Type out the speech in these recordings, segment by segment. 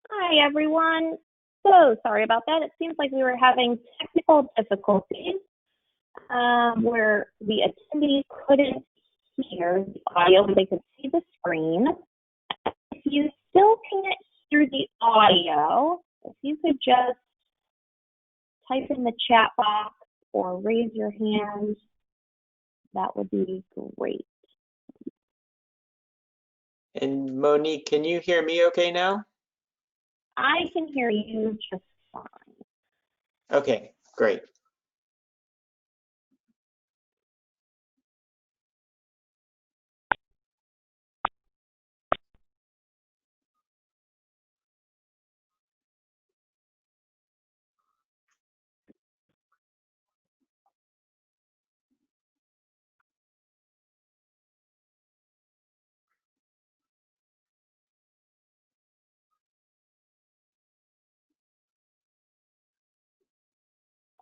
Hi, everyone. So sorry about that. It seems like we were having technical difficulties where the attendees couldn't hear the audio, but they could see the screen. If you still can't hear the audio, if you could just type in the chat box or raise your hand, that would be great. And Monique, can you hear me okay now? I can hear you just fine. Okay, great.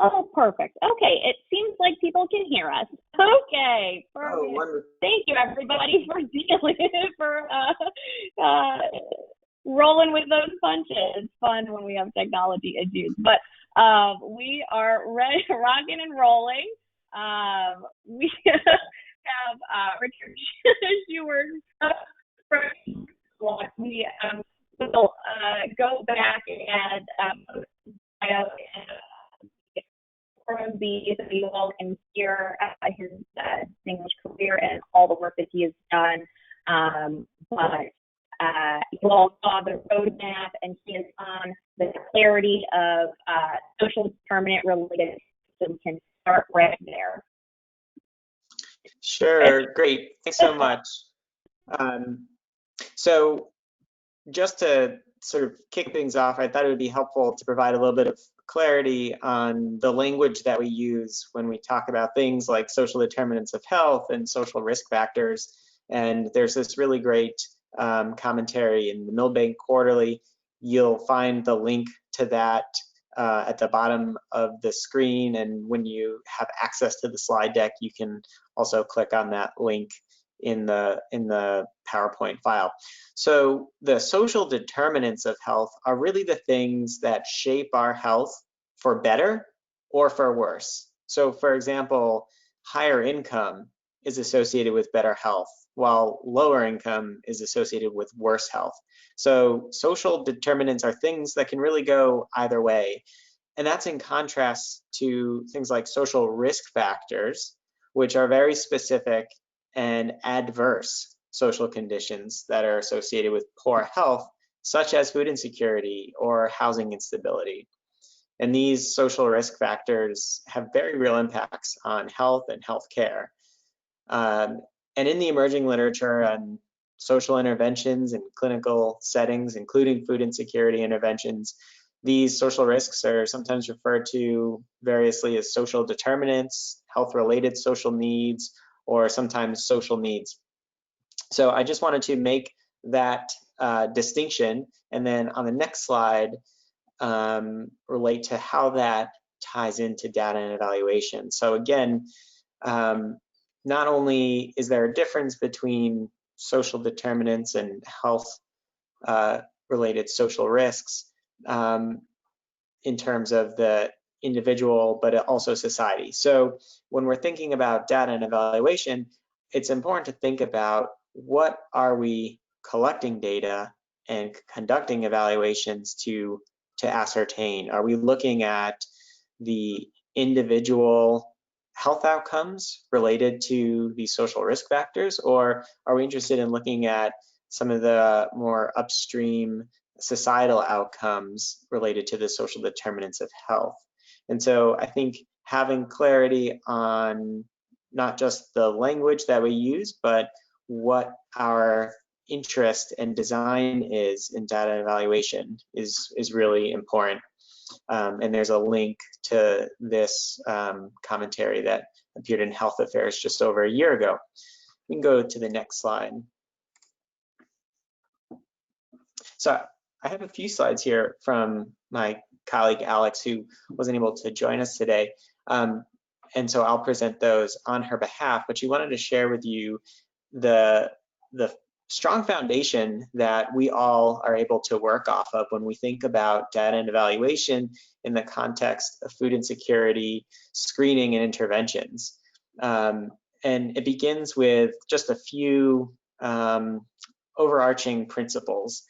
Oh, perfect. Okay, it seems like people can hear us. Okay, perfect. Oh, wonderful. Thank you, everybody, for rolling with those punches. It's fun when we have technology issues, but we are ready, rocking and rolling. We have Richard Scheward. We will go back and from the so you all can hear his distinguished career and all the work that he has done. But you all saw the roadmap, and he is on the clarity of social determinant related, so we can start right there. Sure, great. Thanks so much. So just to sort of kick things off, I thought it would be helpful to provide a little bit of clarity on the language that we use when we talk about things like social determinants of health and social risk factors. And there's this really great commentary in the Milbank Quarterly. You'll find the link to that at the bottom of the screen. And when you have access to the slide deck, you can also click on that link in the PowerPoint file. So the social determinants of health are really the things that shape our health for better or for worse. So for example, higher income is associated with better health, while lower income is associated with worse health. So social determinants are things that can really go either way. And that's in contrast to things like social risk factors, which are very specific and adverse social conditions that are associated with poor health, such as food insecurity or housing instability. And these social risk factors have very real impacts on health and healthcare. And in the emerging literature on social interventions in clinical settings, including food insecurity interventions, these social risks are sometimes referred to variously as social determinants, health-related social needs, or sometimes social needs. So I just wanted to make that distinction, and then on the next slide, relate to how that ties into data and evaluation. So again, not only is there a difference between social determinants and health related social risks in terms of the individual, but also society. So when we're thinking about data and evaluation, it's important to think about what are we collecting data and conducting evaluations to ascertain. Are we looking at the individual health outcomes related to these social risk factors, or are we interested in looking at some of the more upstream societal outcomes related to the social determinants of health? And so I think having clarity on not just the language that we use, but what our interest and design is in data evaluation is really important. And there's a link to this commentary that appeared in Health Affairs just over a year ago. We can go to the next slide. So I have a few slides here from my colleague Alex, who wasn't able to join us today. And so I'll present those on her behalf, but she wanted to share with you the strong foundation that we all are able to work off of when we think about data and evaluation in the context of food insecurity, screening, and interventions. And it begins with just a few overarching principles.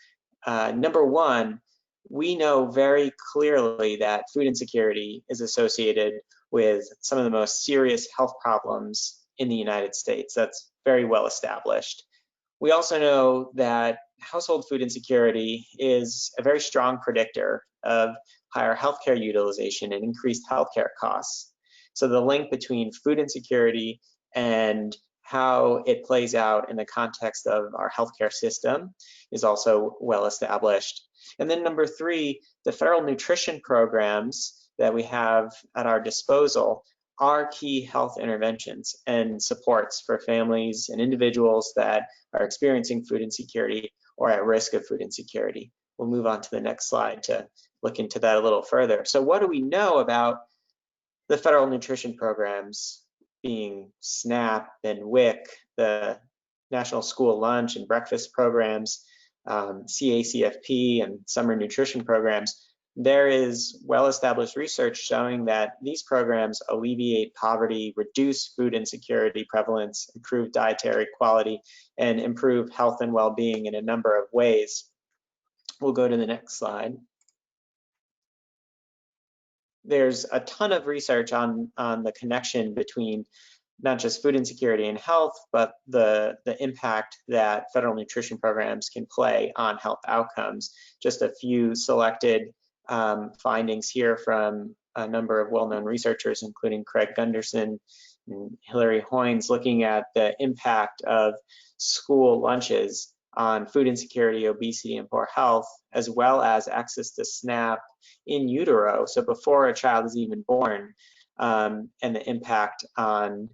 Number one, we know very clearly that food insecurity is associated with some of the most serious health problems in the United States. That's very well established. We also know that household food insecurity is a very strong predictor of higher healthcare utilization and increased healthcare costs. So the link between food insecurity and how it plays out in the context of our healthcare system is also well established. And then number three, the federal nutrition programs that we have at our disposal are key health interventions and supports for families and individuals that are experiencing food insecurity or at risk of food insecurity. We'll move on to the next slide to look into that a little further. So what do we know about the federal nutrition programs, being SNAP and WIC, the National School Lunch and Breakfast programs, CACFP and summer nutrition programs? There is well-established research showing that these programs alleviate poverty, reduce food insecurity prevalence, improve dietary quality, and improve health and well-being in a number of ways. We'll go to the next slide. There's a ton of research on the connection between not just food insecurity and health, but the impact that federal nutrition programs can play on health outcomes. Just a few selected findings here from a number of well-known researchers, including Craig Gunderson and Hilary Hoynes, looking at the impact of school lunches on food insecurity, obesity, and poor health, as well as access to SNAP in utero, so before a child is even born, and the impact on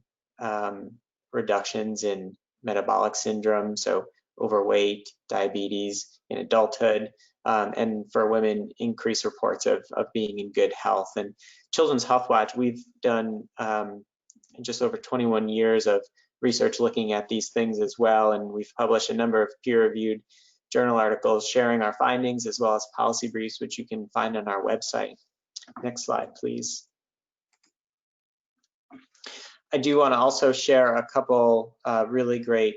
reductions in metabolic syndrome, so overweight, diabetes in adulthood, and for women, increased reports of being in good health. And Children's Health Watch, we've done just over 21 years of research looking at these things as well, and we've published a number of peer-reviewed journal articles sharing our findings, as well as policy briefs, which you can find on our website. Next slide, please. I do want to also share a couple really great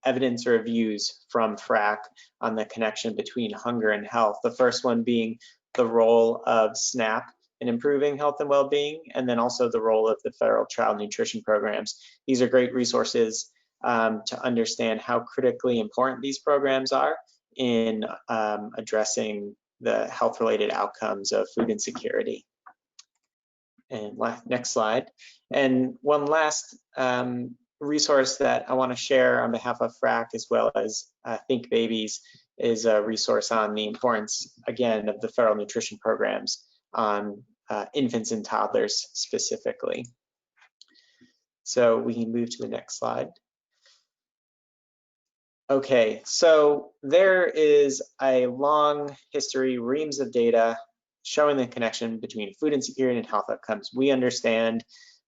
evidence reviews from FRAC on the connection between hunger and health. The first one being the role of SNAP in improving health and well-being, and then also the role of the federal child nutrition programs. These are great resources to understand how critically important these programs are in addressing the health-related outcomes of food insecurity. And next slide. And one last resource that I want to share on behalf of FRAC, as well as Think Babies, is a resource on the importance, again, of the federal nutrition programs on infants and toddlers specifically. So we can move to the next slide. Okay, so there is a long history, reams of data showing the connection between food insecurity and health outcomes. We understand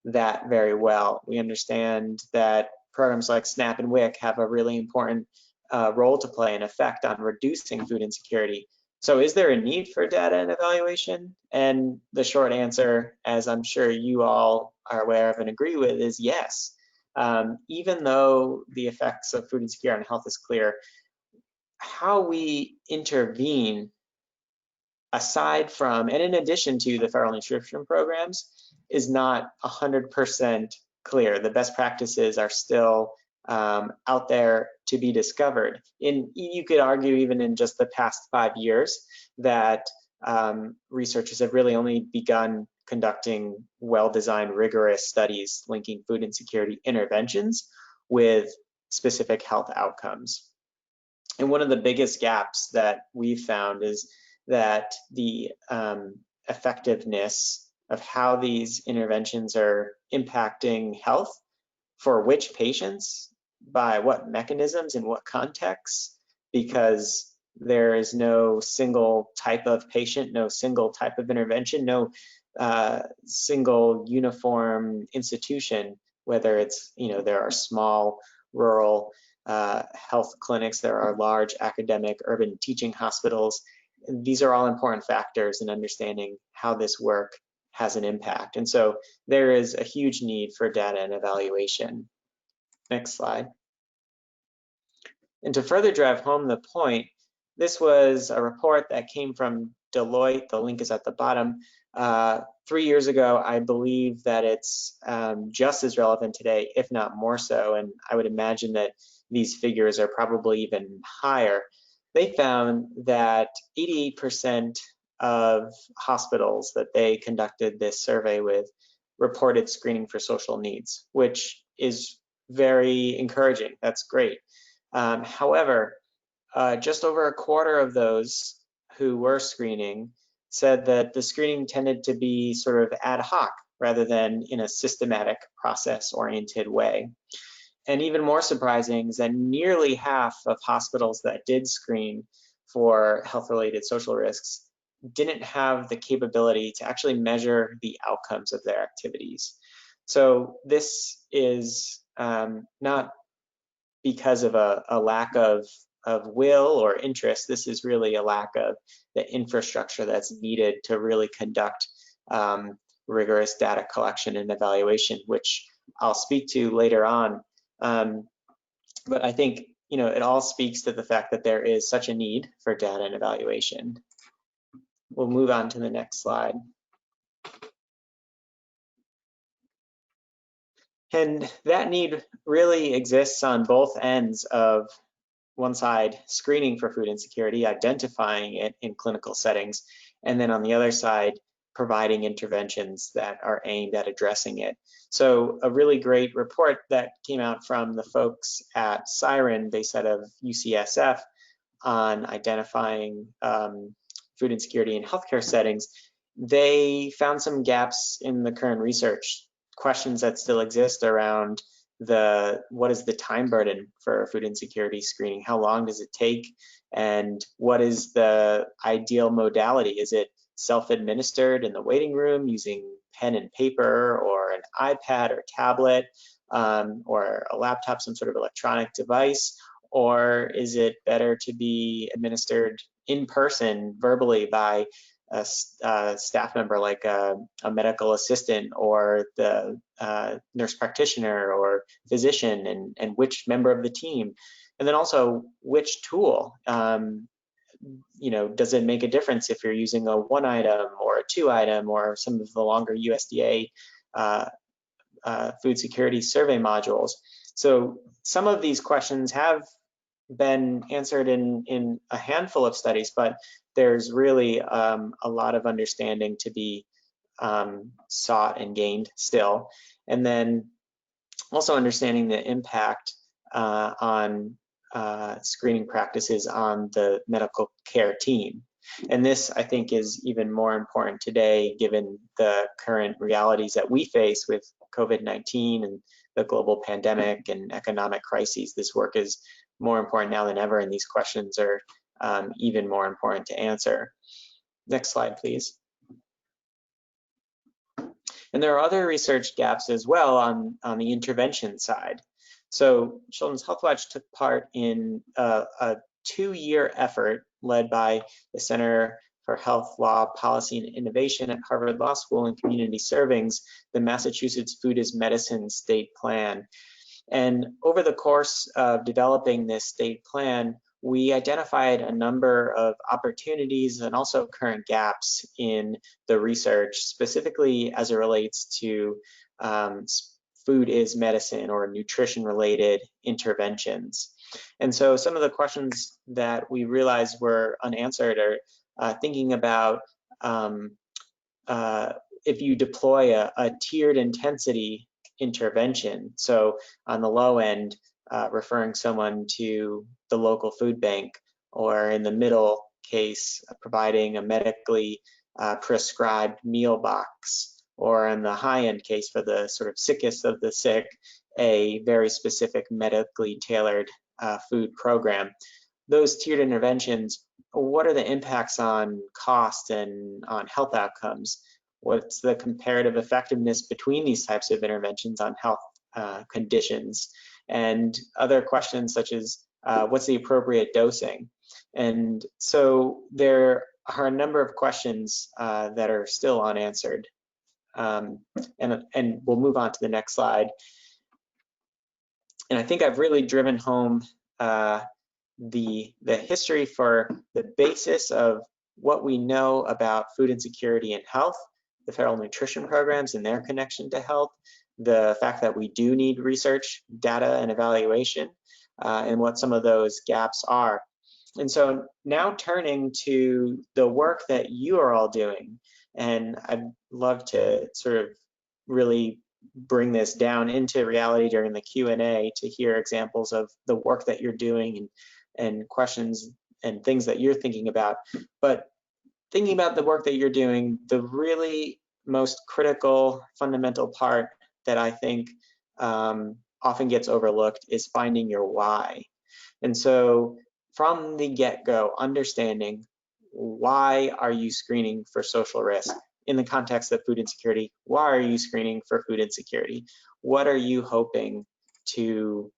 that very well. We understand that programs like SNAP and WIC have a really important role to play and effect on reducing food insecurity. So is there a need for data and evaluation? And the short answer, as I'm sure you all are aware of and agree with, is yes. Even though the effects of food insecurity on health is clear, how we intervene aside from and in addition to the federal nutrition programs is not 100% clear. The best practices are still out there to be discovered. You could argue even in just the past 5 years that researchers have really only begun conducting well-designed, rigorous studies linking food insecurity interventions with specific health outcomes. And one of the biggest gaps that we've found is that the effectiveness of how these interventions are impacting health for which patients, by what mechanisms, in what contexts, because there is no single type of patient, no single type of intervention, no single uniform institution, whether it's, there are small rural health clinics, there are large academic urban teaching hospitals. These are all important factors in understanding how this work has an impact. And so there is a huge need for data and evaluation. Next slide. And to further drive home the point, this was a report that came from Deloitte. The link is at the bottom. 3 years ago, I believe that it's just as relevant today, if not more so. And I would imagine that these figures are probably even higher. They found that 88% of hospitals that they conducted this survey with reported screening for social needs, which is very encouraging. That's great. However, just over a quarter of those who were screening said that the screening tended to be sort of ad hoc rather than in a systematic process-oriented way. And even more surprising is that nearly half of hospitals that did screen for health-related social risks didn't have the capability to actually measure the outcomes of their activities. So this is not because of a lack of will or interest. This is really a lack of the infrastructure that's needed to really conduct rigorous data collection and evaluation, which I'll speak to later on. But I think it all speaks to the fact that there is such a need for data and evaluation. We'll move on to the next slide. And that need really exists on both ends of one side, screening for food insecurity, identifying it in clinical settings, and then on the other side, providing interventions that are aimed at addressing it. So a really great report that came out from the folks at Siren, based out of UCSF, on identifying food insecurity in healthcare settings, they found some gaps in the current research, questions that still exist around what is the time burden for food insecurity screening? How long does it take? And what is the ideal modality? Is it self-administered in the waiting room using pen and paper, or an iPad or tablet, or a laptop, some sort of electronic device? Or is it better to be administered in person, verbally, by a staff member like a medical assistant or the nurse practitioner or physician, and which member of the team? And then also, which tool? Does it make a difference if you're using a 1-item or a 2-item or some of the longer USDA food security survey modules? So some of these questions have been answered in a handful of studies, but there's really a lot of understanding to be sought and gained still. And then also understanding the impact on screening practices on the medical care team. And this, I think, is even more important today, given the current realities that we face with COVID-19 and the global pandemic and economic crises. This work is more important now than ever, and these questions are even more important to answer. Next slide, please. And there are other research gaps as well on the intervention side. So Children's Health Watch took part in a 2-year effort led by the Center for Health Law, Policy, and Innovation at Harvard Law School and Community Servings, the Massachusetts Food is Medicine State Plan. And over the course of developing this state plan, we identified a number of opportunities and also current gaps in the research, specifically as it relates to food is medicine or nutrition-related interventions. And so some of the questions that we realized were unanswered are thinking about if you deploy a tiered intensity intervention. So on the low end, referring someone to the local food bank, or in the middle case, providing a medically prescribed meal box, or in the high-end case for the sort of sickest of the sick, a very specific medically tailored food program. Those tiered interventions, what are the impacts on cost and on health outcomes? What's the comparative effectiveness between these types of interventions on health conditions? And other questions such as what's the appropriate dosing? And so there are a number of questions that are still unanswered. And we'll move on to the next slide. And I think I've really driven home the history for the basis of what we know about food insecurity and health, the federal nutrition programs and their connection to health, the fact that we do need research, data, and evaluation, and what some of those gaps are. And so now turning to the work that you are all doing, and I'd love to sort of really bring this down into reality during the Q&A to hear examples of the work that you're doing and questions and things that you're thinking about. But thinking about the work that you're doing, the really most critical, fundamental part that I think often gets overlooked is finding your why. And so from the get-go, understanding why are you screening for social risk? In the context of food insecurity, why are you screening for food insecurity? What are you hoping to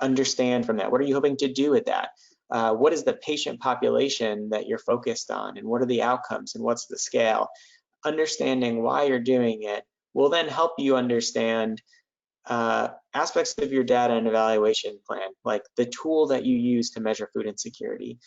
understand from that? What are you hoping to do with that? What is the patient population that you're focused on, and what are the outcomes, and what's the scale? Understanding why you're doing it will then help you understand aspects of your data and evaluation plan, like the tool that you use to measure food insecurity.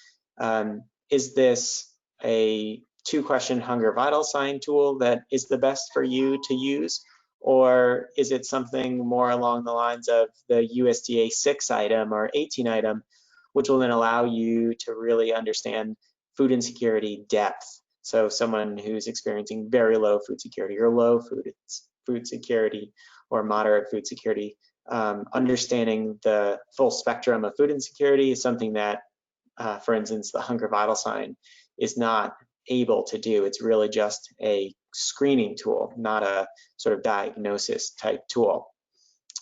Is this a 2-question hunger vital sign tool that is the best for you to use? Or is it something more along the lines of the USDA 6 item or 18 item, which will then allow you to really understand food insecurity depth? So someone who's experiencing very low food security or low food security or moderate food security, understanding the full spectrum of food insecurity is something that, for instance, the hunger vital sign is not able to do. It's really just a screening tool, not a sort of diagnosis type tool.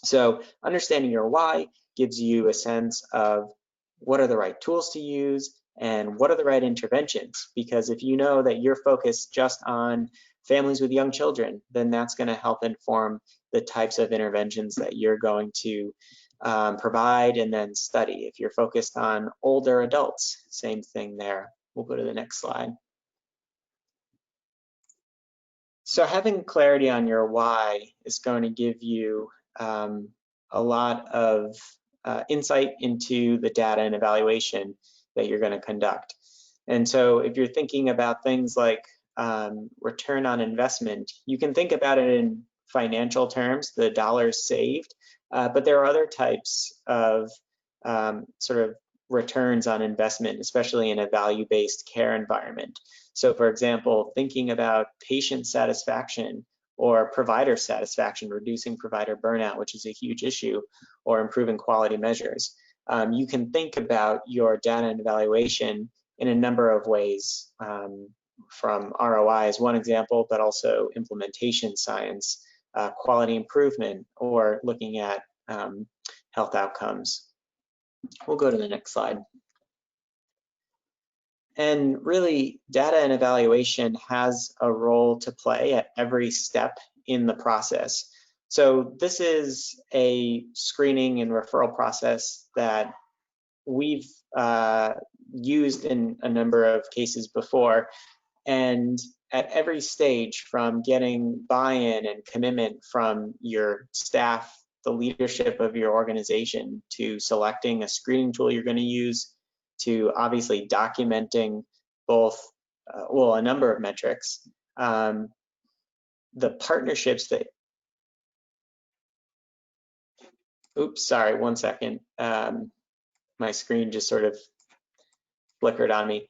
So understanding your why gives you a sense of what are the right tools to use and what are the right interventions. Because if you know that you're focused just on families with young children, then that's going to help inform the types of interventions that you're going to provide and then study. If you're focused on older adults, same thing there. We'll go to the next slide. So having clarity on your why is going to give you a lot of insight into the data and evaluation that you're going to conduct. And so if you're thinking about things like return on investment, you can think about it in financial terms, the dollars saved, but there are other types of sort of returns on investment, especially in a value-based care environment. So for example, thinking about patient satisfaction or provider satisfaction, reducing provider burnout, which is a huge issue, or improving quality measures. You can think about your data and evaluation in a number of ways, from ROI as one example, but also implementation science, quality improvement, or looking at health outcomes. We'll go to the next slide. And really, data and evaluation has a role to play at every step in the process. So this is a screening and referral process that we've used in a number of cases before. And at every stage, from getting buy-in and commitment from your staff, the leadership of your organization, to selecting a screening tool you're going to use, to obviously documenting both, well, a number of metrics, the partnerships that, oops, sorry, one second. My screen just sort of flickered on me.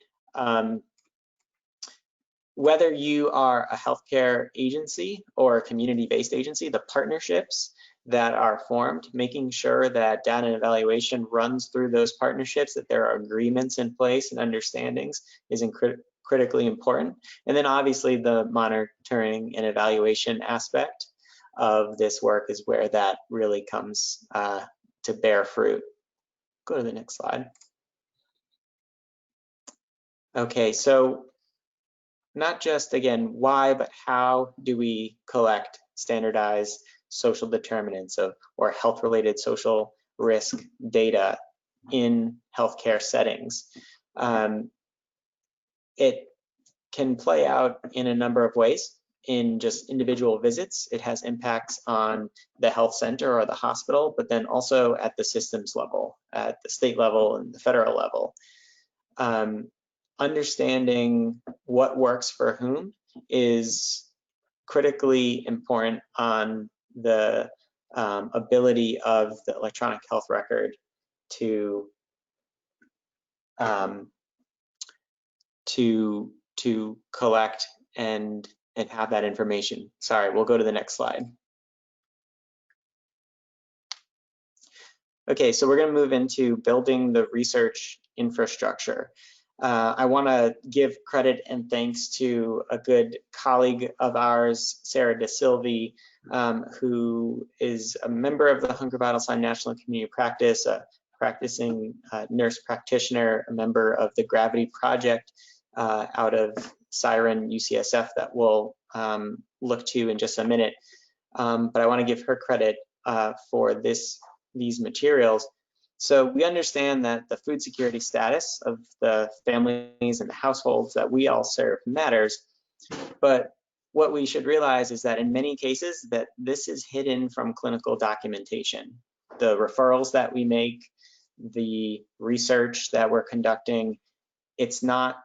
Whether you are a healthcare agency or a community-based agency, the partnerships that are formed, making sure that data and evaluation runs through those partnerships, that there are agreements in place and understandings is critically important. And then obviously the monitoring and evaluation aspect of this work is where that really comes to bear fruit. Go to the next slide. Okay, so not just, again, why, but how do we collect standardized social determinants of or health-related social risk data in healthcare settings? It can play out in a number of ways. In just individual visits, it has impacts on the health center or the hospital, but then also at the systems level, at the state level and the federal level. Understanding what works for whom is critically important on the ability of the electronic health record to collect and have that information. Sorry, we'll go to the next slide. Okay, so we're going to move into building the research infrastructure. I want to give credit and thanks to a good colleague of ours, Sarah DeSilvi, who is a member of the Hunger Vital Sign National Community Practice, a practicing nurse practitioner, a member of the Gravity Project out of Siren UCSF that we'll look to in just a minute. But I want to give her credit for these materials. So we understand that the food security status of the families and the households that we all serve matters, but what we should realize is that in many cases that this is hidden from clinical documentation. The referrals that we make, the research that we're conducting, it's not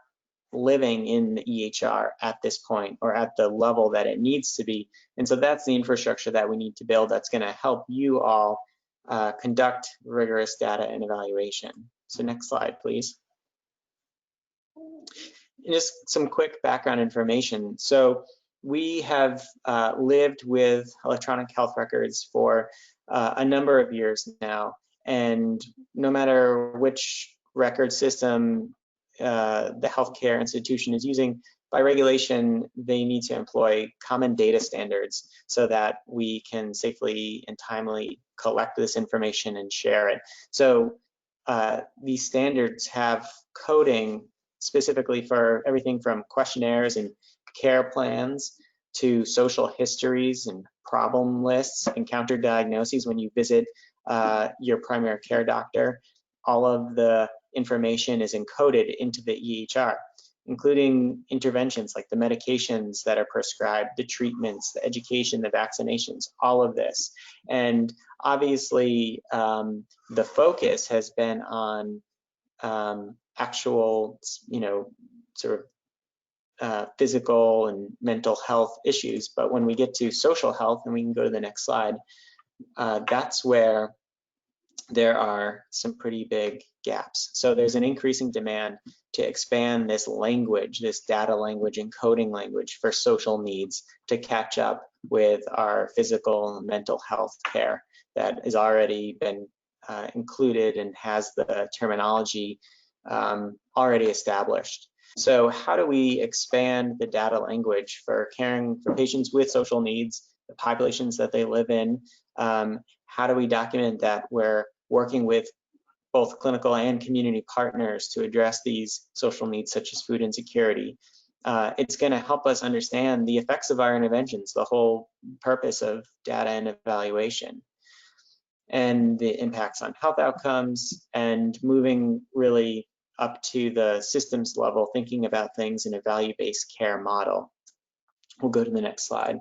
living in the EHR at this point or at the level that it needs to be. And so that's the infrastructure that we need to build that's going to help you all conduct rigorous data and evaluation. So next slide, please. And just some quick background information. So we have lived with electronic health records for a number of years now. And no matter which record system the healthcare institution is using, by regulation, they need to employ common data standards so that we can safely and timely collect this information and share it. So these standards have coding specifically for everything from questionnaires and care plans to social histories and problem lists, encounter diagnoses when you visit your primary care doctor. All of the information is encoded into the EHR, including interventions like the medications that are prescribed, the treatments, the education, the vaccinations, all of this. And obviously, the focus has been on actual, sort of physical and mental health issues. But when we get to social health, and we can go to the next slide, that's where there are some pretty big gaps. So there's an increasing demand to expand this language, this data language and coding language for social needs to catch up with our physical and mental health care that has already been included and has the terminology already established. So how do we expand the data language for caring for patients with social needs, the populations that they live in? How do we document that we're working with both clinical and community partners to address these social needs such as food insecurity? It's going to help us understand the effects of our interventions, the whole purpose of data and evaluation, and the impacts on health outcomes, and moving really up to the systems level, thinking about things in a value-based care model. We'll go to the next slide.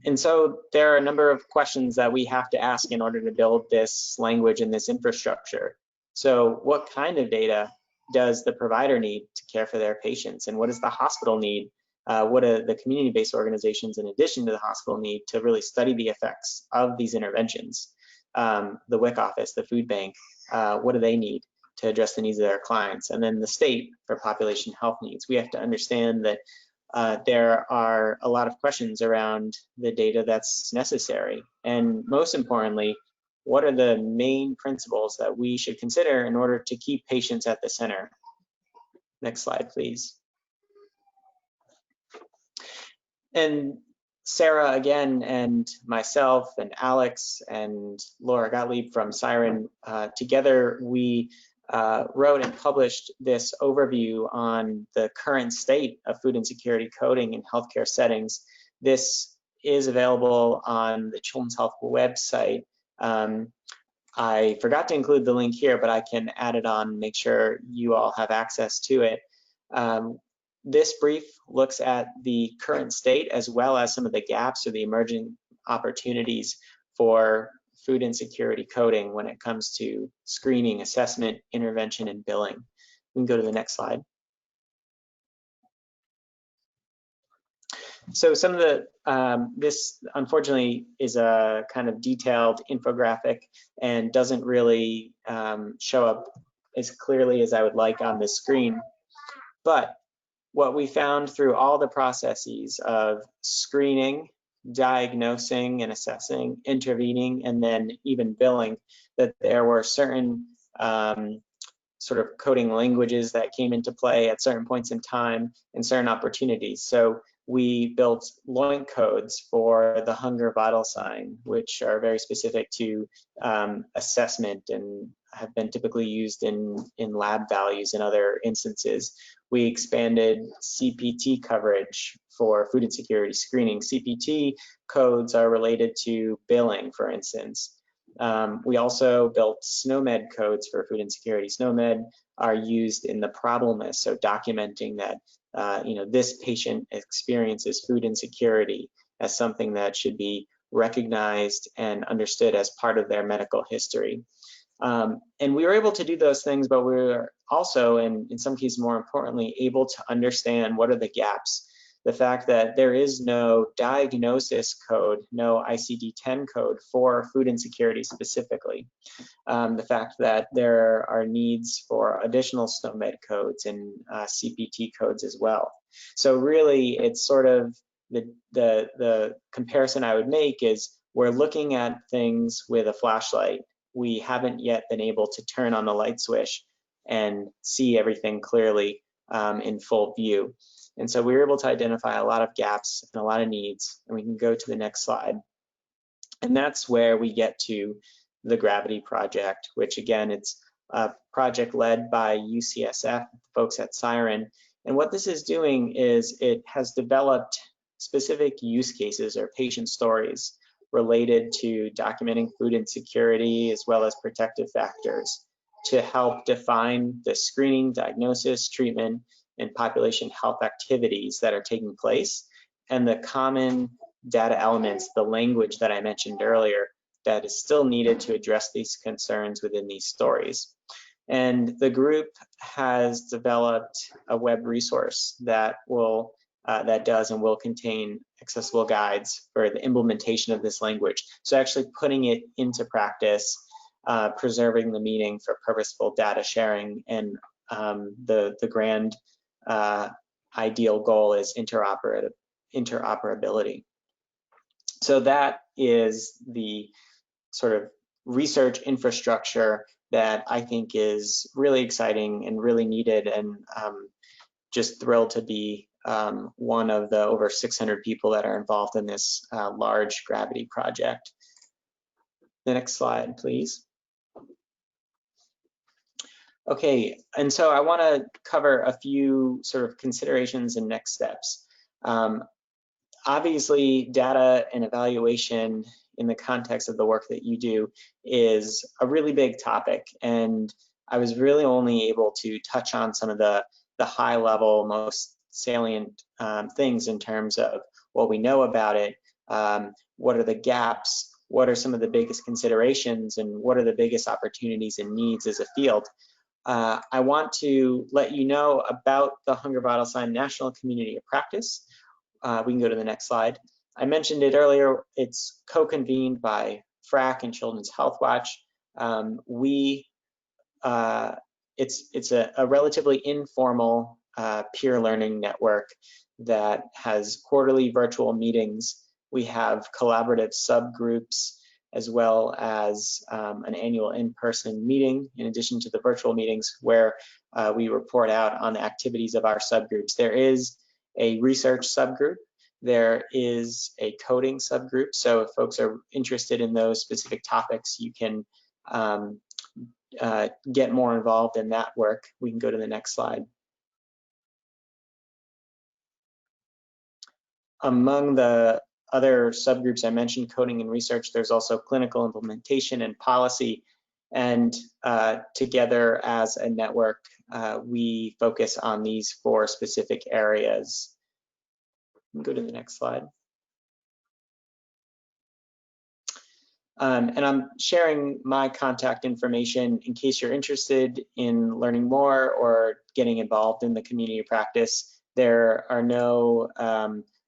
And so there are a number of questions that we have to ask in order to build this language and this infrastructure. So what kind of data does the provider need to care for their patients? And what does the hospital need? What do the community-based organizations, in addition to the hospital, need to really study the effects of these interventions? The WIC office, the food bank, what do they need to address the needs of their clients? And then the state for population health needs. We have to understand that there are a lot of questions around the data that's necessary. And most importantly, what are the main principles that we should consider in order to keep patients at the center? Next slide, please. And Sarah again, and myself, and Alex, and Laura Gottlieb from Siren, together we wrote and published this overview on the current state of food insecurity coding in healthcare settings. This is available on the Children's Health website. I forgot to include the link here, but I can add it on, make sure you all have access to it. This brief looks at the current state as well as some of the gaps or the emerging opportunities for food insecurity coding when it comes to screening, assessment, intervention, and billing. We can go to the next slide. So some of the, this unfortunately is a kind of detailed infographic and doesn't really show up as clearly as I would like on the screen. But what we found through all the processes of screening, diagnosing and assessing, intervening, and then even billing, that there were certain sort of coding languages that came into play at certain points in time and certain opportunities. So we built LOINC codes for the hunger vital sign, which are very specific to assessment and have been typically used in lab values in other instances. We expanded CPT coverage for food insecurity screening. CPT codes are related to billing, for instance. We also built SNOMED codes for food insecurity. SNOMED are used in the problem list, so documenting that this patient experiences food insecurity as something that should be recognized and understood as part of their medical history. And we were able to do those things, but we were also, and in some cases more importantly, able to understand what are the gaps. The fact that there is no diagnosis code, no ICD-10 code for food insecurity specifically. The fact that there are needs for additional SNOMED codes and CPT codes as well. So really, it's sort of the comparison I would make is we're looking at things with a flashlight. We haven't yet been able to turn on the light switch and see everything clearly in full view. And so we were able to identify a lot of gaps and a lot of needs, and we can go to the next slide. And that's where we get to the Gravity Project, which again, it's a project led by UCSF, folks at Siren. And what this is doing is it has developed specific use cases or patient stories related to documenting food insecurity as well as protective factors to help define the screening, diagnosis, treatment, and population health activities that are taking place, and the common data elements, the language that I mentioned earlier, that is still needed to address these concerns within these stories. And the group has developed a web resource that will that does and will contain accessible guides for the implementation of this language. So actually putting it into practice, preserving the meaning for purposeful data sharing, and the grand ideal goal is interoperability. So that is the sort of research infrastructure that I think is really exciting and really needed, and just thrilled to be one of the over 600 people that are involved in this large Gravity project. The next slide, please. Okay, and so I want to cover a few sort of considerations and next steps. Obviously, data and evaluation in the context of the work that you do is a really big topic, and I was really only able to touch on some of the high level, most salient things in terms of what we know about it, what are the gaps, what are some of the biggest considerations, and what are the biggest opportunities and needs as a field. I want to let you know about the Hunger Vital Sign National Community of Practice. We can go to the next slide. I mentioned it earlier, it's co-convened by FRAC and Children's Health Watch. It's a relatively informal peer learning network that has quarterly virtual meetings. We have collaborative subgroups as well as an annual in-person meeting in addition to the virtual meetings where we report out on the activities of our subgroups. There is a research subgroup. There is a coding subgroup. So if folks are interested in those specific topics, you can get more involved in that work. We can go to the next slide. Among the other subgroups I mentioned, coding and research, there's also clinical implementation and policy. And together as a network, we focus on these 4 specific areas. Go to the next slide. And I'm sharing my contact information in case you're interested in learning more or getting involved in the community practice. There are no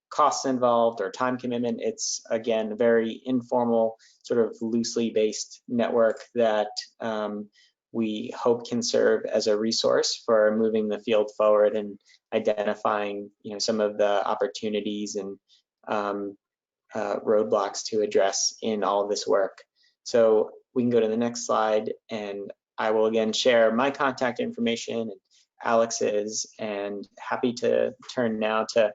costs involved or time commitment. It's, again, a very informal, sort of loosely based network that we hope can serve as a resource for moving the field forward and identifying, some of the opportunities and roadblocks to address in all of this work. So we can go to the next slide, and I will again share my contact information and Alex's, and happy to turn now to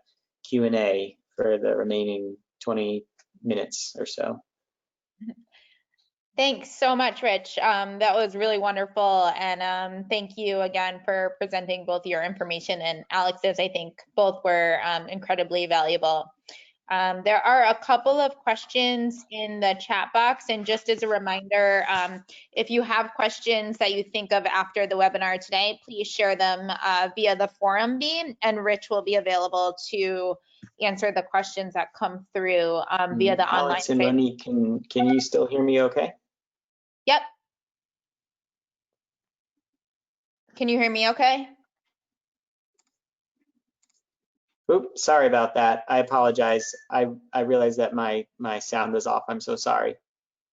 Q&A for the remaining 20 minutes or so. Thanks so much, Rich. That was really wonderful. And thank you again for presenting both your information and Alex's. I think both were incredibly valuable. There are a couple of questions in the chat box, and just as a reminder, if you have questions that you think of after the webinar today, please share them via the forum beam, and Rich will be available to answer the questions that come through via the online. Alex and Monique, can you still hear me okay? Yep. Can you hear me okay? Oops, sorry about that. I apologize. I realized that my sound was off. I'm so sorry.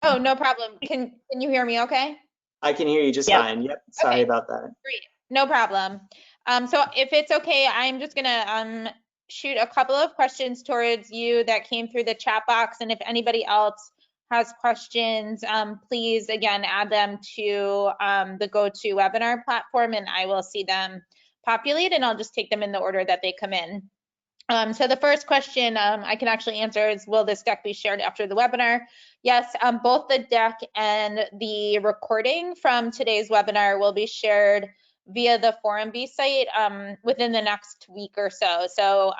Oh, no problem. Can you hear me okay? I can hear you just fine. Yep. Sorry about that. Great. No problem. So if it's okay, I'm just gonna shoot a couple of questions towards you that came through the chat box, and if anybody else has questions, please again add them to the GoToWebinar platform, and I will see them populate, and I'll just take them in the order that they come in. So the first question I can actually answer is, will this deck be shared after the webinar? Yes, both the deck and the recording from today's webinar will be shared via the Forum B site within the next week or so. So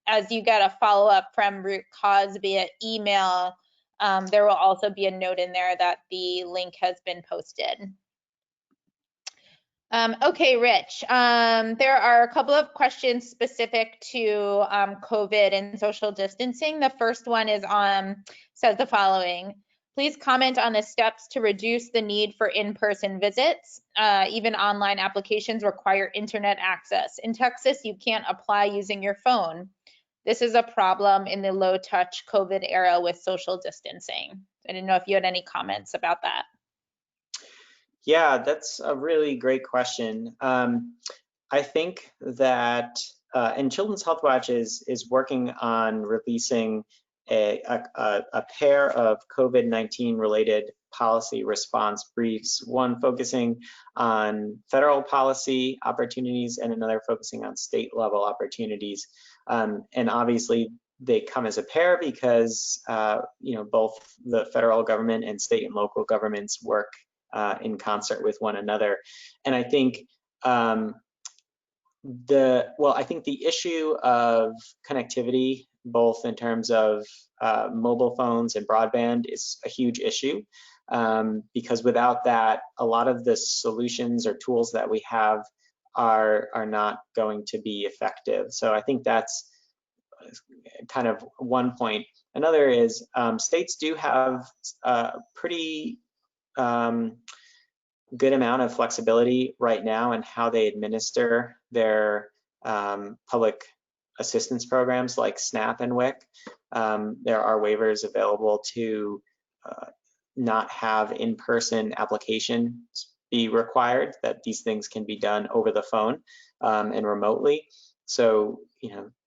as you get a follow-up from Root Cause via email, there will also be a note in there that the link has been posted. Okay, Rich, there are a couple of questions specific to COVID and social distancing. The first one is says the following: please comment on the steps to reduce the need for in-person visits. Even online applications require internet access. In Texas, you can't apply using your phone. This is a problem in the low-touch COVID era with social distancing. I didn't know if you had any comments about that. Yeah, that's a really great question. I think that, and Children's Health Watch is working on releasing a pair of COVID-19 related policy response briefs, one focusing on federal policy opportunities and another focusing on state level opportunities. And obviously they come as a pair because both the federal government and state and local governments work in concert with one another. And I think I think the issue of connectivity, both in terms of mobile phones and broadband, is a huge issue, because without that, a lot of the solutions or tools that we have are not going to be effective. So I think that's kind of one point. Another is states do have pretty good amount of flexibility right now in how they administer their public assistance programs like SNAP and WIC. There are waivers available to not have in-person applications be required, that these things can be done over the phone and remotely. So,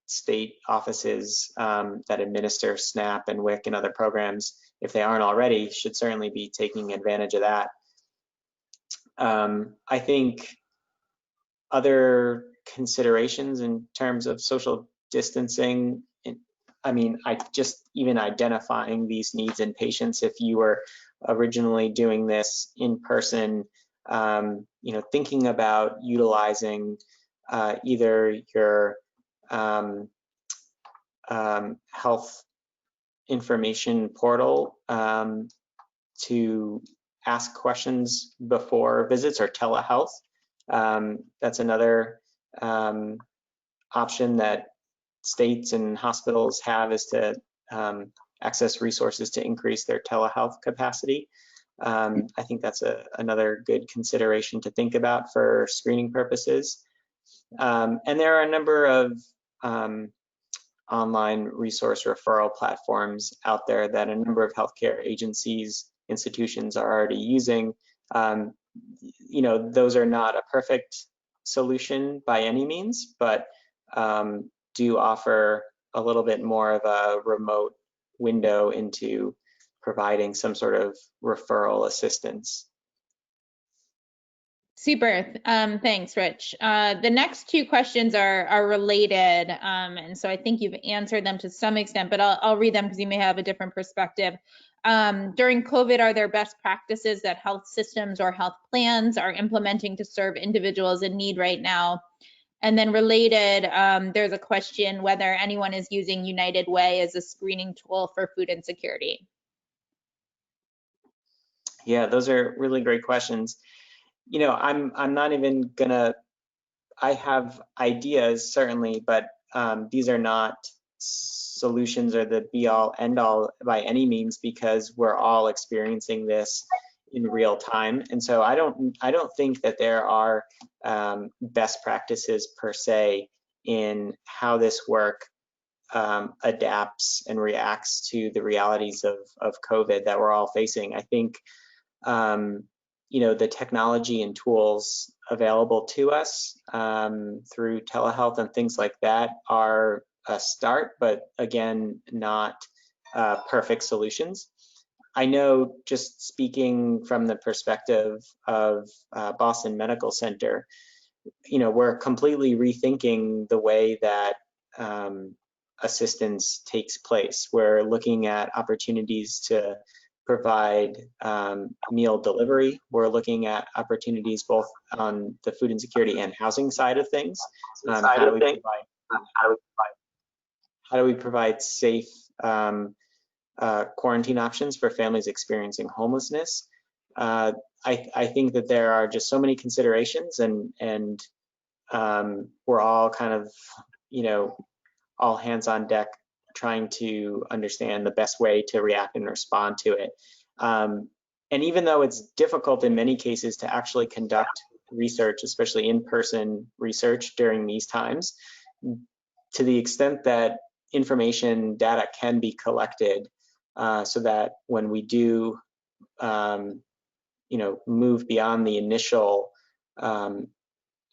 state offices that administer SNAP and WIC and other programs, if they aren't already, should certainly be taking advantage of that. I think other considerations in terms of social distancing, I mean, even identifying these needs in patients, if you were originally doing this in person, you know, thinking about utilizing either your health information portal to ask questions before visits, or telehealth. That's another option that states and hospitals have, is to access resources to increase their telehealth capacity. I think that's another good consideration to think about for screening purposes. And there are a number of online resource referral platforms out there that a number of healthcare agencies, institutions are already using. You know, those are not a perfect solution by any means, but do offer a little bit more of a remote window into providing some sort of referral assistance. Super. Thanks, Rich. The next two questions are related, and so I think you've answered them to some extent, but I'll read them because you may have a different perspective. During COVID, are there best practices that health systems or health plans are implementing to serve individuals in need right now? And then related, there's a question whether anyone is using United Way as a screening tool for food insecurity. Yeah, those are really great questions. You know, I'm not even gonna, I have ideas certainly, but these are not solutions or the be all end all by any means, because we're all experiencing this in real time. And so I don't think that there are best practices per se in how this work adapts and reacts to the realities of COVID that we're all facing. I think you know, the technology and tools available to us through telehealth and things like that are a start, but again, not perfect solutions. I know, just speaking from the perspective of Boston Medical Center, you know, we're completely rethinking the way that assistance takes place. We're looking at opportunities to provide meal delivery. We're looking at opportunities both on the food insecurity and housing side of things. How do we provide safe quarantine options for families experiencing homelessness? I think that there are just so many considerations, and we're all kind of, you know, all hands on deck trying to understand the best way to react and respond to it. And even though it's difficult in many cases to actually conduct research, especially in-person research during these times, to the extent that information data can be collected so that when we do, you know, move beyond the initial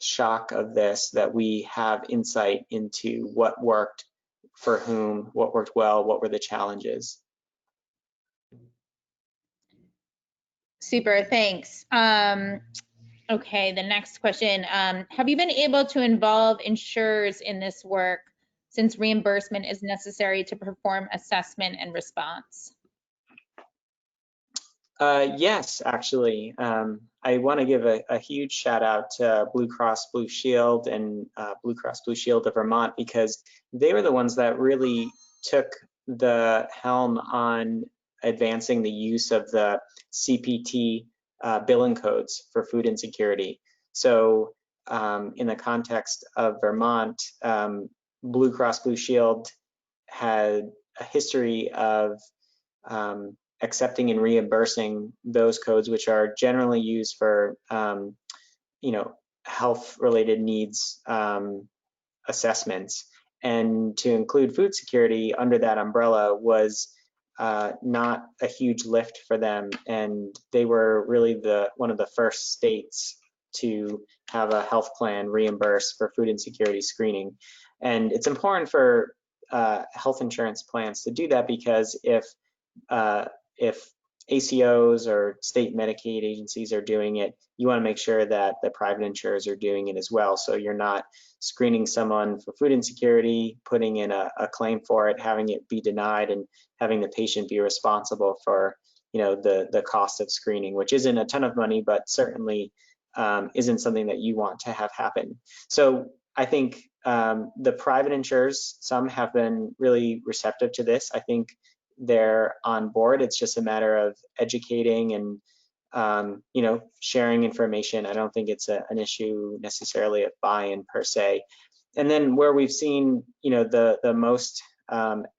shock of this, that we have insight into what worked for whom, what worked well, what were the challenges. Super, thanks. Okay, the next question. Have you been able to involve insurers in this work since reimbursement is necessary to perform assessment and response? Yes, actually. I want to give a huge shout out to Blue Cross Blue Shield and Blue Cross Blue Shield of Vermont, because they were the ones that really took the helm on advancing the use of the CPT billing codes for food insecurity. So in the context of Vermont, Blue Cross Blue Shield had a history of accepting and reimbursing those codes, which are generally used for, you know, health-related needs assessments. And to include food security under that umbrella was not a huge lift for them, and they were really one of the first states to have a health plan reimburse for food insecurity screening. And it's important for health insurance plans to do that, because if ACOs or state Medicaid agencies are doing it, you want to make sure that the private insurers are doing it as well. So you're not screening someone for food insecurity, putting in a claim for it, having it be denied, and having the patient be responsible for, you know, the cost of screening, which isn't a ton of money, but certainly isn't something that you want to have happen. So I think the private insurers, some have been really receptive to this. I think they're on board. It's just a matter of educating and you know, sharing information. I don't think it's an issue necessarily of buy-in per se. And then where we've seen, you know, the most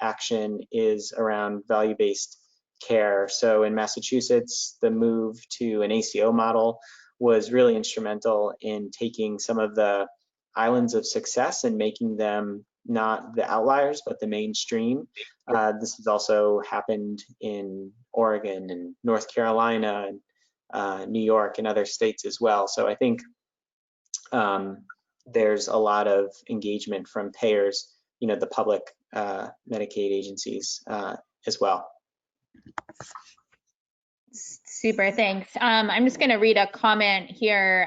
action is around value-based care. So in Massachusetts, the move to an ACO model was really instrumental in taking some of the islands of success and making them not the outliers, but the mainstream. This has also happened in Oregon and North Carolina and New York and other states as well. So I think there's a lot of engagement from payers, you know, the public Medicaid agencies as well. Super, thanks. I'm just going to read a comment here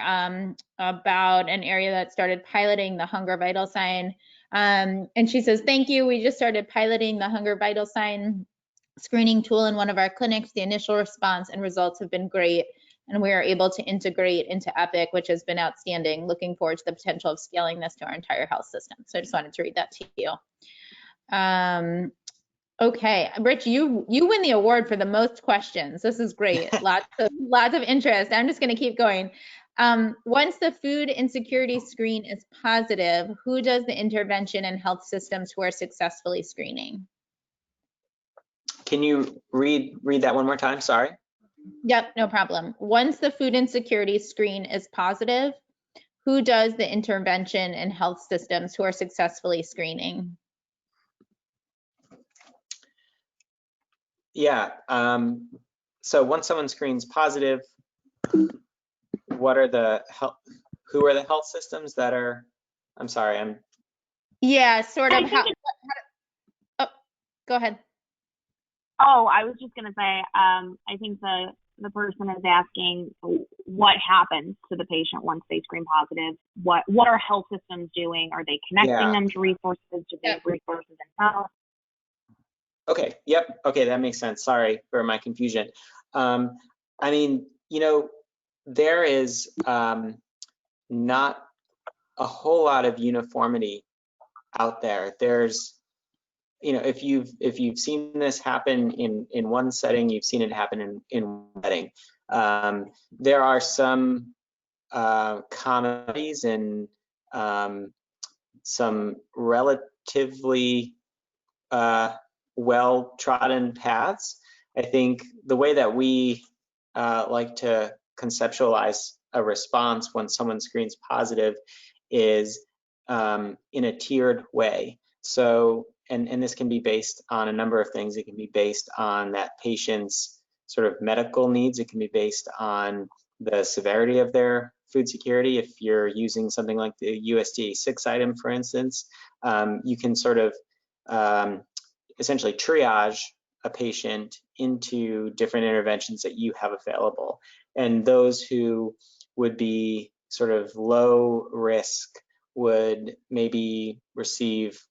about an area that started piloting the Hunger Vital Sign. And she says, thank you. We just started piloting the Hunger Vital Sign screening tool in one of our clinics. The initial response and results have been great, and we are able to integrate into Epic, which has been outstanding. Looking forward to the potential of scaling this to our entire health system. So I just wanted to read that to you. Okay, Rich, you win the award for the most questions. This is great. Lots of interest. I'm just going to keep going. Once the food insecurity screen is positive, who does the intervention in health systems who are successfully screening? Can you read that one more time? Sorry. Yep, no problem. Once the food insecurity screen is positive, who does the intervention in health systems who are successfully screening? Yeah. So once someone screens positive, what are the who are the health systems that are? I'm sorry. Yeah, sort of. Oh, go ahead. Oh, I was just gonna say, I think the person is asking what happens to the patient once they screen positive. What are health systems doing? Are they connecting them to resources? Do they have resources in-house? Okay, yep, okay, that makes sense. Sorry for my confusion. I mean, you know, there is not a whole lot of uniformity out there. There's, you know, if you've seen this happen in one setting, you've seen it happen in one setting. There are some commonalities and some relatively well-trodden paths. I think the way that we like to conceptualize a response when someone screens positive is in a tiered way. So, and this can be based on a number of things. It can be based on that patient's sort of medical needs. It can be based on the severity of their food security. If you're using something like the USDA 6 item, for instance, you can sort of essentially triage a patient into different interventions that you have available. And those who would be sort of low risk would maybe receive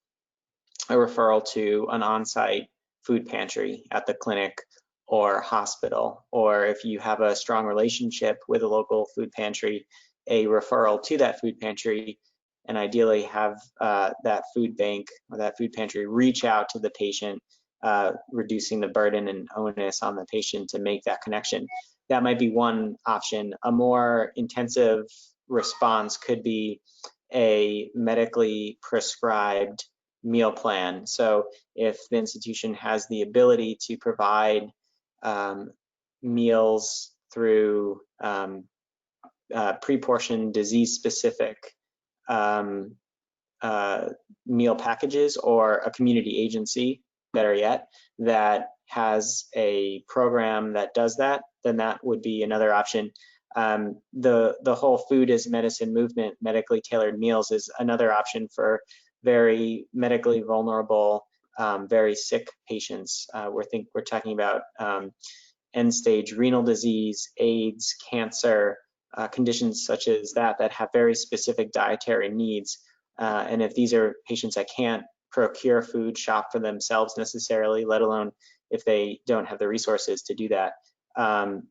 a referral to an on-site food pantry at the clinic or hospital, or if you have a strong relationship with a local food pantry, a referral to that food pantry, and ideally have that food bank or that food pantry reach out to the patient, reducing the burden and onus on the patient to make that connection. That might be one option. A more intensive response could be a medically prescribed meal plan. So if the institution has the ability to provide meals through pre-portioned disease-specific meal packages, or a community agency, better yet, that has a program that does that, then that would be another option. The whole food as medicine movement, medically tailored meals, is another option for very medically vulnerable, very sick patients. We're talking about end-stage renal disease, AIDS, cancer, conditions such as that have very specific dietary needs. And if these are patients that can't procure food, shop for themselves necessarily, let alone if they don't have the resources to do that,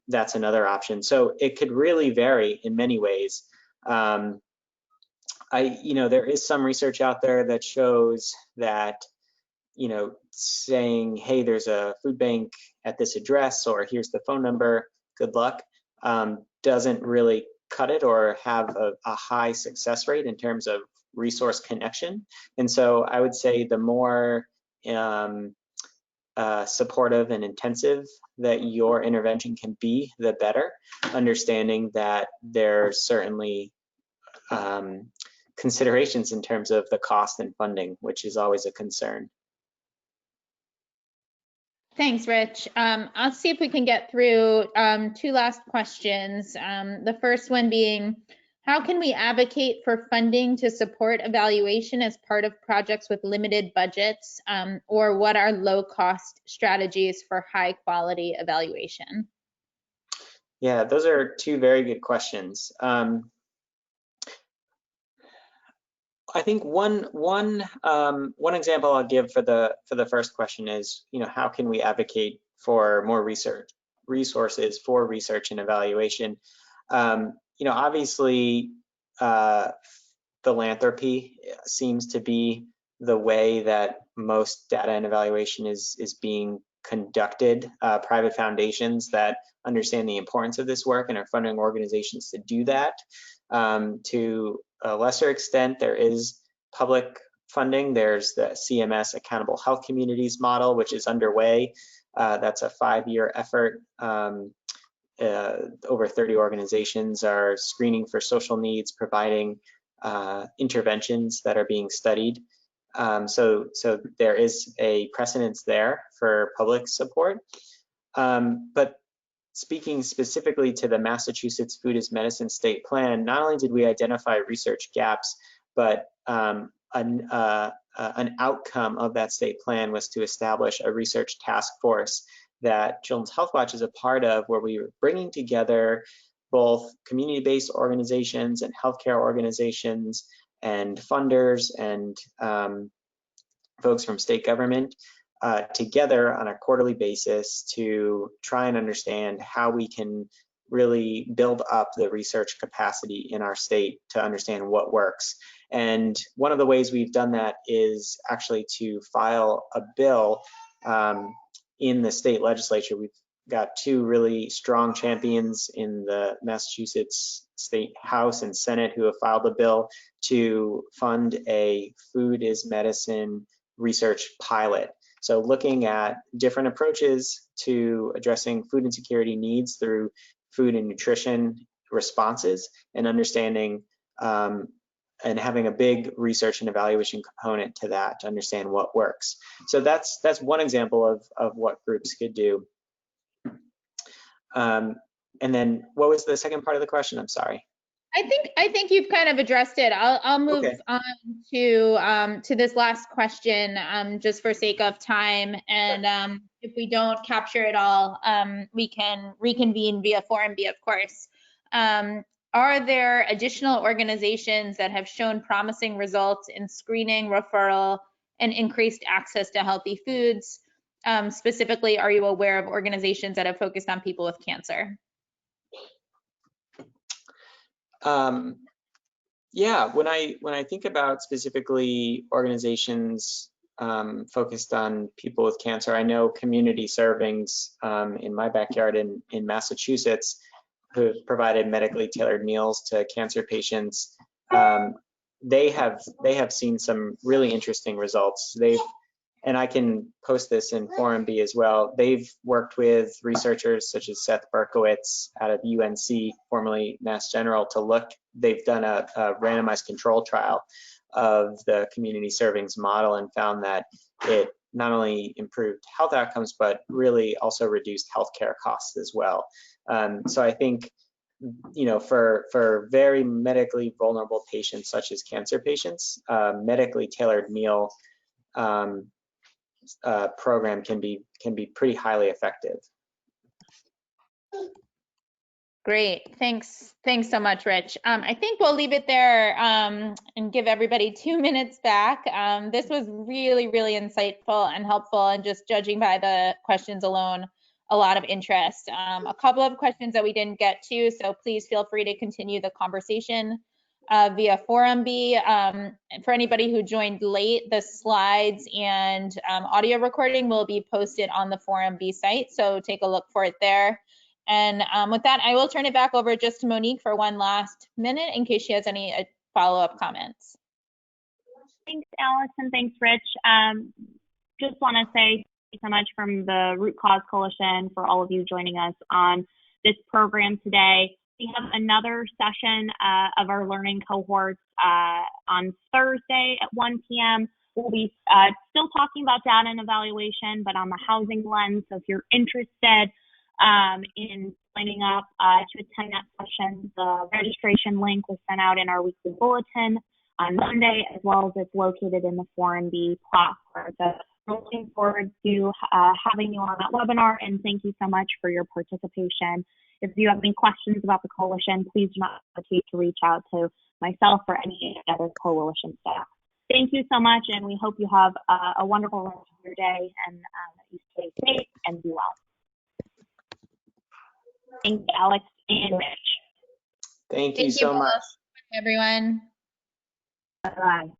that's another option. So it could really vary in many ways. There is some research out there that shows that, saying, hey, there's a food bank at this address, or here's the phone number, good luck, doesn't really cut it or have a high success rate in terms of resource connection. And so I would say the more supportive and intensive that your intervention can be, the better, understanding that there's certainly considerations in terms of the cost and funding, which is always a concern. Thanks, Rich. I'll see if we can get through two last questions. The first one being, how can we advocate for funding to support evaluation as part of projects with limited budgets, or what are low-cost strategies for high-quality evaluation? Yeah, those are two very good questions. I think one example I'll give for the first question is, how can we advocate for more resources for research and evaluation? Obviously, philanthropy seems to be the way that most data and evaluation is being conducted. Private foundations that understand the importance of this work and are funding organizations to do that. To a lesser extent, there is public funding. There's the CMS Accountable Health Communities model, which is underway. That's a 5-year effort. Over 30 organizations are screening for social needs, providing interventions that are being studied. So there is a precedence there for public support. But speaking specifically to the Massachusetts Food as Medicine State Plan, not only did we identify research gaps, but an outcome of that state plan was to establish a research task force that Children's Health Watch is a part of, where we were bringing together both community-based organizations and healthcare organizations and funders and folks from state government together on a quarterly basis to try and understand how we can really build up the research capacity in our state to understand what works. And one of the ways we've done that is actually to file a bill in the state legislature. We've got two really strong champions in the Massachusetts State House and Senate who have filed a bill to fund a food as medicine research pilot. So looking at different approaches to addressing food insecurity needs through food and nutrition responses, and understanding and having a big research and evaluation component to that to understand what works. So that's one example of what groups could do. And then what was the second part of the question? I'm sorry. I think you've kind of addressed it. I'll move on to this last question just for sake of time. And if we don't capture it all, we can reconvene via Forum B, of course. Are there additional organizations that have shown promising results in screening, referral, and increased access to healthy foods? Specifically, are you aware of organizations that have focused on people with cancer? Yeah, when I think about specifically organizations focused on people with cancer, I know Community Servings in my backyard in Massachusetts, who have provided medically tailored meals to cancer patients. They have seen some really interesting results. And I can post this in Forum B as well. They've worked with researchers such as Seth Berkowitz out of UNC, formerly Mass General, to look. They've done a randomized control trial of the community servings model and found that it not only improved health outcomes, but really also reduced healthcare costs as well. So I think you know, for very medically vulnerable patients such as cancer patients, medically tailored meal program can be pretty highly effective. Great, thanks so much, Rich. I think we'll leave it there and give everybody 2 minutes back. This was really insightful and helpful, and just judging by the questions alone, a lot of interest. A couple of questions that we didn't get to, so please feel free to continue the conversation via Forum B. For anybody who joined late, the slides and audio recording will be posted on the Forum B site, so take a look for it there. And with that, I will turn it back over just to Monique for one last minute in case she has any follow-up comments. Thanks, Alice, and thanks, Rich. Just want to say thank you so much from the Root Cause Coalition for all of you joining us on this program today. We have another session of our learning cohorts on Thursday at 1 p.m. We'll be still talking about data and evaluation, but on the housing lens. So if you're interested in signing up to attend that session, the registration link was sent out in our weekly bulletin on Monday, as well as it's located in the Forum B platform. So we're looking forward to having you on that webinar, and thank you so much for your participation. If you have any questions about the coalition, please do not hesitate to reach out to myself or any other coalition staff. Thank you so much, and we hope you have a wonderful rest of your day, and that you stay safe and be well. Thank you, Alex and Rich. Thank you so much. Everyone. Bye-bye.